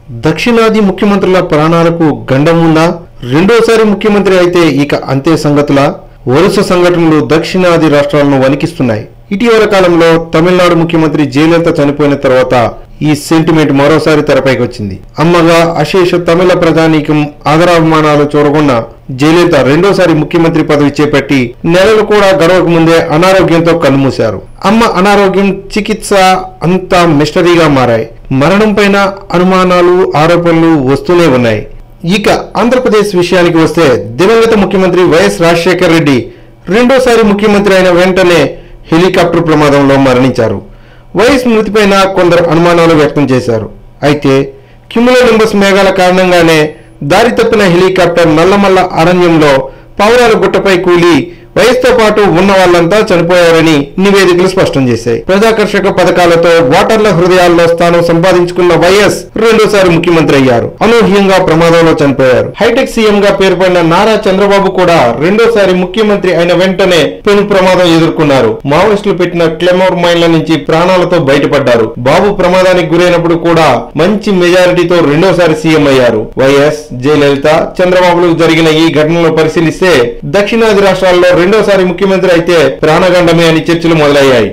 దక్షిణాది ముఖ్యమంత్రుల ప్రాణాలకు గండం ఉందా? రెండోసారి ముఖ్యమంత్రి అయితే ఇక అంతే సంగతుల. వరుస సంఘటనలు దక్షిణాది రాష్ట్రాలను వణికిస్తున్నాయి. ఇటీవల కాలంలో తమిళనాడు ముఖ్యమంత్రి జయలలిత చనిపోయిన తర్వాత ఈ సెంటిమెంట్ మరోసారి తెరపైకి వచ్చింది. అమ్మగా అశేష తమిళ ప్రజానీకం ఆదరాభిమానాలు చూరగొన్న జయలలిత రెండోసారి ముఖ్యమంత్రి పదవి చేపట్టి నెలలు కూడా గడవక ముందే అనారోగ్యంతో కన్నుమూశారు. అమ్మ అనారోగ్యం, చికిత్స అంతా మిస్టరీగా మారాయి. మరణం పైన అనుమానాలు, ఆరోపణలు వస్తూనే ఉన్నాయి. ఇక ఆంధ్రప్రదేశ్ విషయానికి వస్తే దివంగత ముఖ్యమంత్రి వైఎస్ రాజశేఖర్ రెడ్డి రెండోసారి ముఖ్యమంత్రి అయిన వెంటనే హెలికాప్టర్ ప్రమాదంలో మరణించారు. వైఎస్ మృతిపైన కొందరు అనుమానాలు వ్యక్తం చేశారు. అయితే క్యుములోనింబస్ మేఘాల కారణంగానే దారి తప్పిన హెలికాప్టర్ నల్లమల్ల అరణ్యంలో పావురాల గుట్టపై కూలి వైఎస్తో పాటు ఉన్న వాళ్ళంతా చనిపోయారని నివేదికలు స్పష్టం చేశాయి. ప్రజాకర్షక పథకాలతో ఓటర్ల హృదయాల్లో స్థానం సంపాదించుకున్న వైఎస్ రెండోసారి ముఖ్యమంత్రి అయ్యారు. అనూహ్యంగా ప్రమాదంలో చనిపోయారు. హైటెక్ సీఎం గా పేరుపడిన నారా చంద్రబాబు కూడా రెండోసారి ముఖ్యమంత్రి అయిన వెంటనే పెను ప్రమాదం ఎదుర్కొన్నారు. మావోయిస్టులు పెట్టిన క్లెమోర్ మైన్ల నుంచి ప్రాణాలతో బయటపడ్డారు. బాబు ప్రమాదానికి గురైనప్పుడు కూడా మంచి మెజారిటీతో రెండోసారి సీఎం అయ్యారు. వైఎస్, జయలలిత, చంద్రబాబులకు జరిగిన ఈ ఘటనలో పరిశీలిస్తే దక్షిణాది రాష్ట్రాల్లో రెండోసారి ముఖ్యమంత్రి అయితే ప్రాణగండమే అని చర్చలు మొదలయ్యాయి.